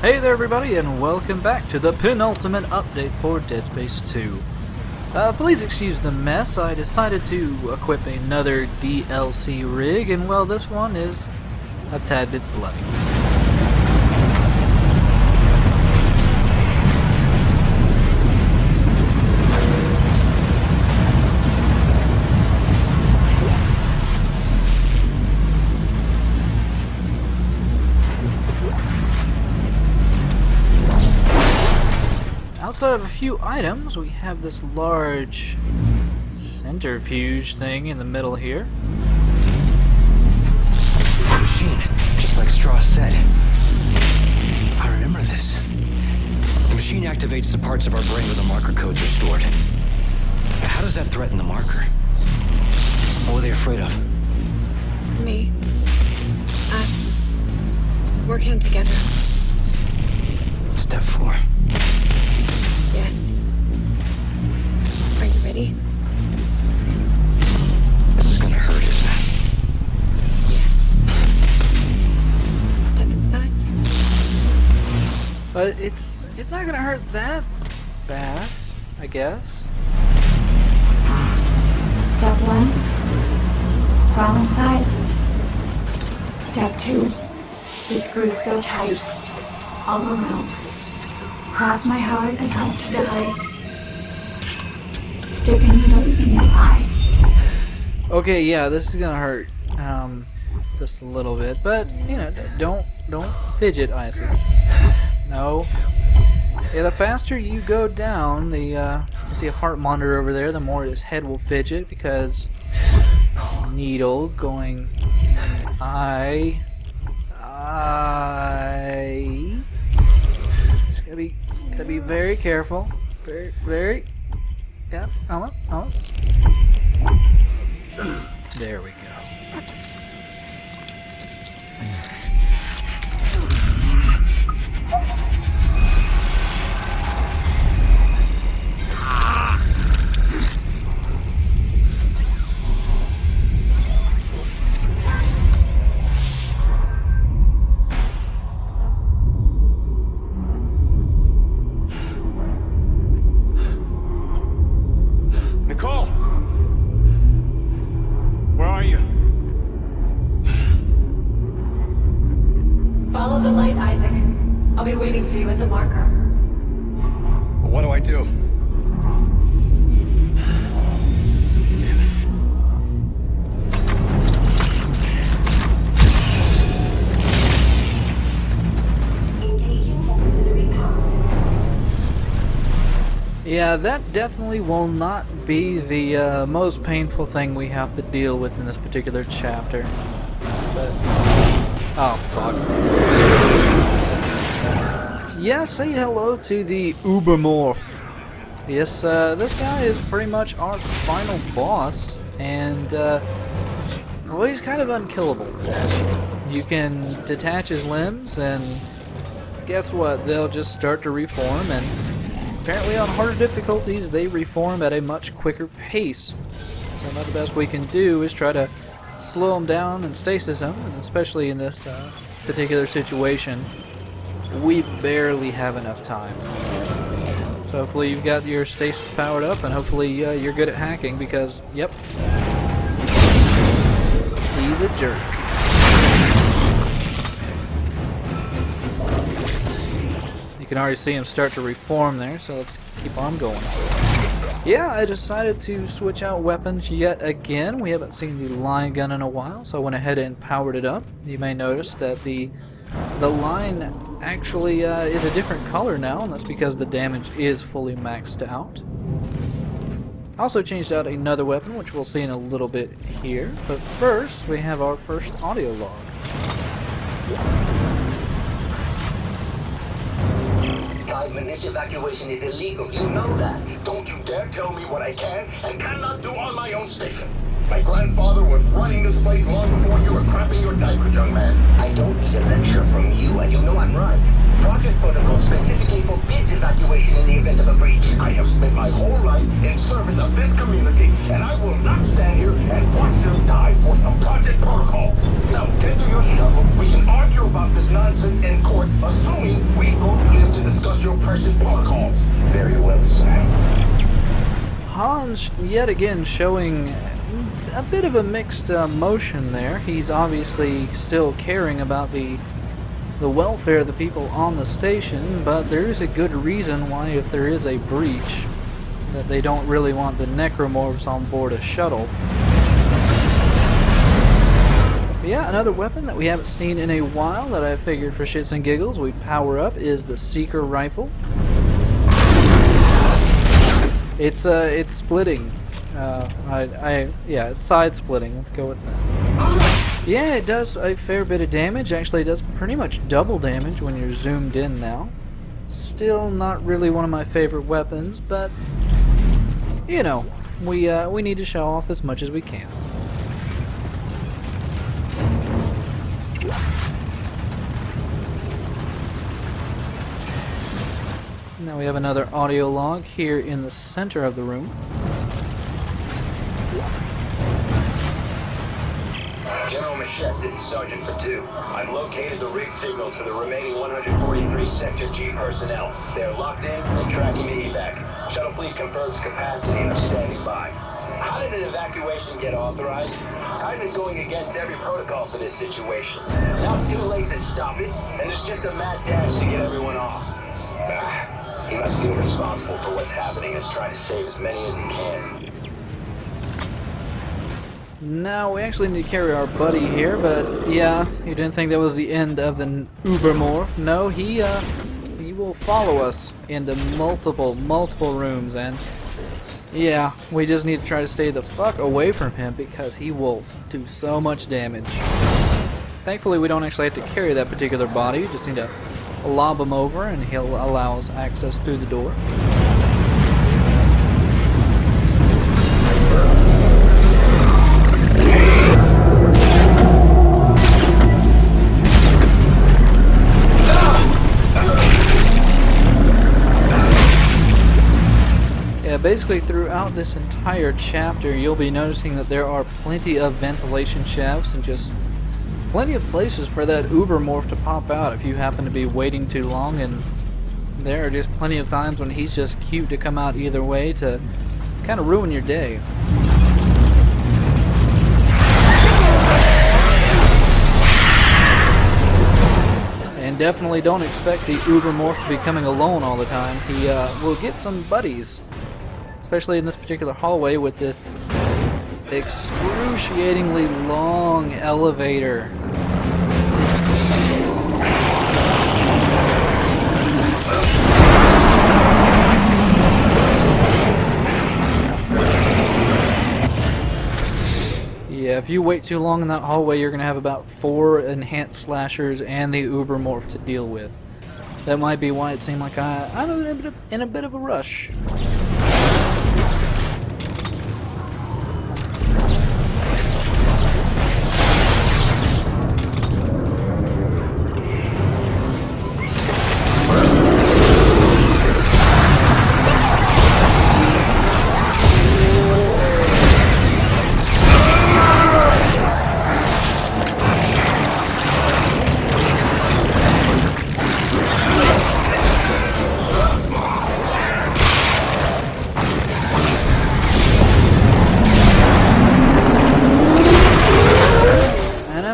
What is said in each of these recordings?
Hey there everybody, and welcome back to the penultimate update for Dead Space 2. Please excuse the mess. I decided to equip another DLC rig, and well, this one is a tad bit bloody. Outside of a few items, we have this large centrifuge thing in the middle here. Machine, just like Straw said. I remember this. The machine activates the parts of our brain where the marker codes are stored. How does that threaten the marker? What were they afraid of? Me. Us. Working together. Step 4. Yes. Are you ready? This is gonna hurt, isn't it? Yes. Step inside. But it's not gonna hurt that bad, I guess. Step 1. Crawl inside. Step 2. The screws go tight. All around. Cross my heart and hope to die. Stick a needle in your eye. Okay, yeah, this is gonna hurt, just a little bit, but you know, don't fidget, Isaac. No. Yeah, the faster you go down, the you see a heart monitor over there, the more his head will fidget because needle going in the eye. Just gotta be very careful. Very. Yeah, almost. There we go. Follow the light, Isaac. I'll be waiting for you at the marker. What do I do? Engaging auxiliary power systems. Yeah, that definitely will not be the most painful thing we have to deal with in this particular chapter. But oh fuck. Yeah, say hello to the ubermorph. Yes, this guy is pretty much our final boss, and well, he's kind of unkillable. You can detach his limbs, and guess what? They'll just start to reform, and apparently on harder difficulties, they reform at a much quicker pace. So now the best we can do is try to slow them down and stasis them, and especially in this particular situation, we barely have enough time. So hopefully you've got your stasis powered up, and hopefully you're good at hacking, because, yep, he's a jerk. You can already see him start to reform there, so let's keep on going. Yeah, I decided to switch out weapons yet again. We haven't seen the line gun in a while, so I went ahead and powered it up. You may notice that the line actually is a different color now, and that's because the damage is fully maxed out. I also changed out another weapon, which we'll see in a little bit here. But first, we have our first audio log. This evacuation is illegal. You know that. Don't you dare tell me what I can and cannot do on my own station. My grandfather was running this place long before you were crapping your diapers, young man. I don't need a lecture from you, and you know I'm right. Project Protocol specifically forbids evacuation in the event of a breach. I have spent my whole life in service of this community, and I will not stand here and watch them die for some Project Protocol. Now get to your shovel. We can argue about this nonsense in court, assuming we Extraction protocol. Very well, sir. Hans yet again showing a bit of a mixed emotion there. He's obviously still caring about the welfare of the people on the station, but there is a good reason why, if there is a breach, that they don't really want the necromorphs on board a shuttle. But yeah, another weapon that we haven't seen in a while that I figured for shits and giggles we power up is the Seeker rifle. It's splitting. Yeah, it's side splitting. Let's go with that. Yeah, it does a fair bit of damage. Actually, it does pretty much double damage when you're zoomed in now. Still not really one of my favorite weapons, but you know, we need to show off as much as we can. Now we have another audio log here in the center of the room. General Machette, this is Sergeant Perdue. I've located the rig signals for the remaining 143 Sector G personnel. They're locked in and tracking the evac. Shuttle fleet confirms capacity and are standing by. How did an evacuation get authorized? Time is going against every protocol for this situation. Now it's too late to stop it, and there's just a mad dash to get everyone off. He must feel responsible for what's happening and is trying to save as many as he can. Now we actually need to carry our buddy here, but yeah, you didn't think that was the end of the ubermorph. No, he will follow us into multiple rooms, and yeah, we just need to try to stay the fuck away from him because he will do so much damage. Thankfully, we don't actually have to carry that particular body. We just need to lob him over, and he'll allow us access through the door. Basically throughout this entire chapter you'll be noticing that there are plenty of ventilation shafts and just plenty of places for that ubermorph to pop out if you happen to be waiting too long, and there are just plenty of times when he's just cute to come out either way to kind of ruin your day. And definitely don't expect the ubermorph to be coming alone all the time. He will get some buddies. Especially in this particular hallway with this excruciatingly long elevator. Yeah, if you wait too long in that hallway, you're going to have about 4 enhanced slashers and the ubermorph to deal with. That might be why it seemed like I'm in a bit of a rush.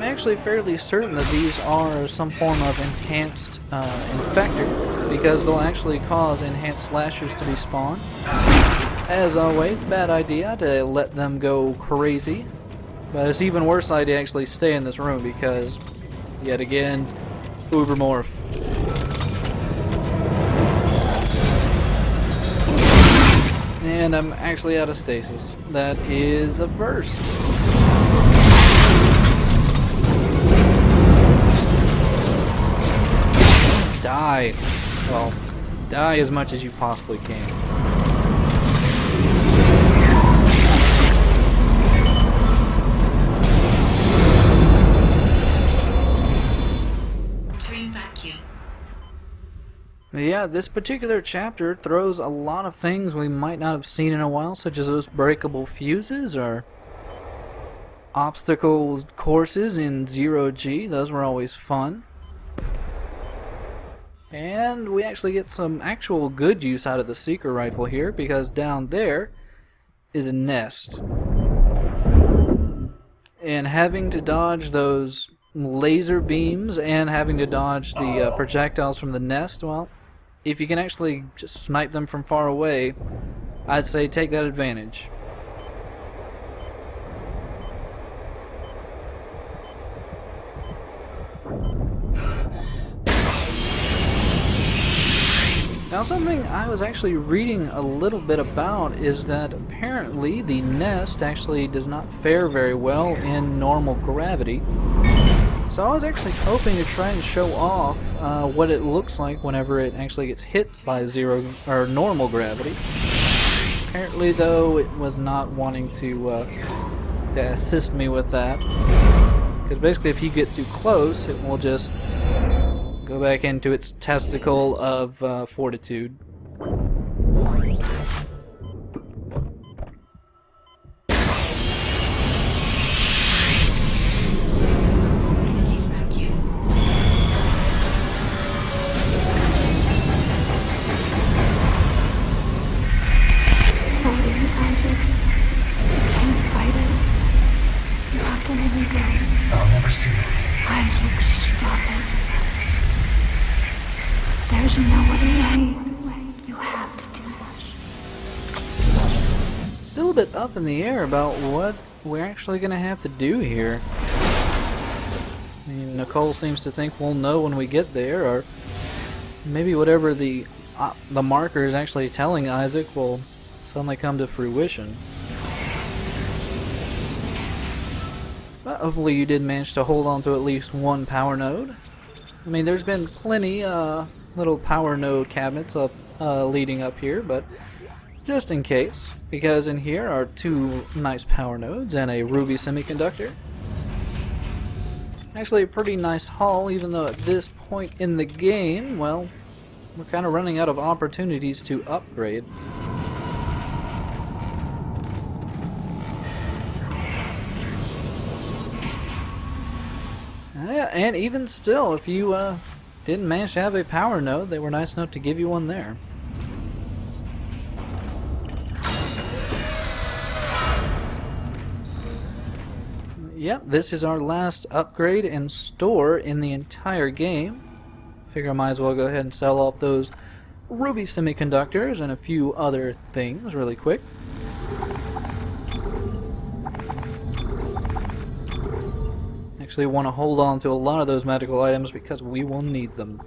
Actually fairly certain that these are some form of enhanced infector, because they'll actually cause enhanced slashers to be spawned. As always, bad idea to let them go crazy, but it's even worse idea to actually stay in this room because, yet again, ubermorph. And I'm actually out of stasis. That is a first. Die. Well, die as much as you possibly can. Yeah, this particular chapter throws a lot of things we might not have seen in a while, such as those breakable fuses or obstacle courses in 0G. Those were always fun. And we actually get some actual good use out of the seeker rifle here, because down there is a nest. And having to dodge those laser beams and having to dodge the projectiles from the nest, well, if you can actually just snipe them from far away, I'd say take that advantage. Now, something I was actually reading a little bit about is that apparently the nest actually does not fare very well in normal gravity. So I was actually hoping to try and show off what it looks like whenever it actually gets hit by zero or normal gravity. Apparently, though, it was not wanting to assist me with that, because basically, if you get too close, it will just go back into its testicle of fortitude. I'll never see it. Isaac, stop it. There's no other way. You have to do this. Still a bit up in the air about what we're actually going to have to do here. I mean, Nicole seems to think we'll know when we get there, or maybe whatever the marker is actually telling Isaac will suddenly come to fruition. But hopefully you did manage to hold on to at least one power node. I mean, there's been plenty little power node cabinets up leading up here, but just in case, because in here are two nice power nodes and a ruby semiconductor. Actually a pretty nice haul, even though at this point in the game, well, we're kind of running out of opportunities to upgrade. Yeah, and even still, if you didn't manage to have a power node, they were nice enough to give you one there. Yep, this is our last upgrade and store in the entire game. Figure I might as well go ahead and sell off those ruby semiconductors and a few other things really quick. Actually want to hold on to a lot of those magical items because we will need them.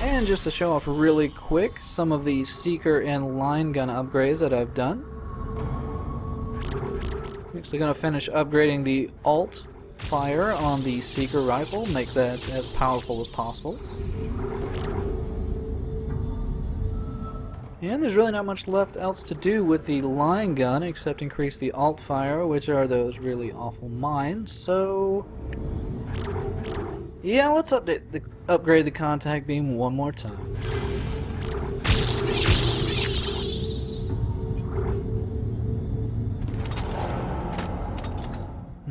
And just to show off really quick some of the seeker and line gun upgrades that I've done. I'm actually going to finish upgrading the alt fire on the seeker rifle, make that as powerful as possible. And there's really not much left else to do with the line gun except increase the alt fire, which are those really awful mines. So yeah, let's upgrade the contact beam one more time.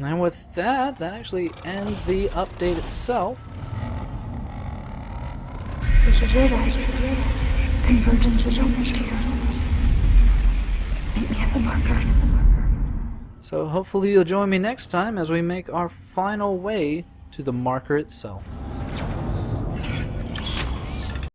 And with that, that actually ends the update itself. This is it, Isaac. Convergence is almost here. Meet me at the marker. So hopefully you'll join me next time as we make our final way to the marker itself.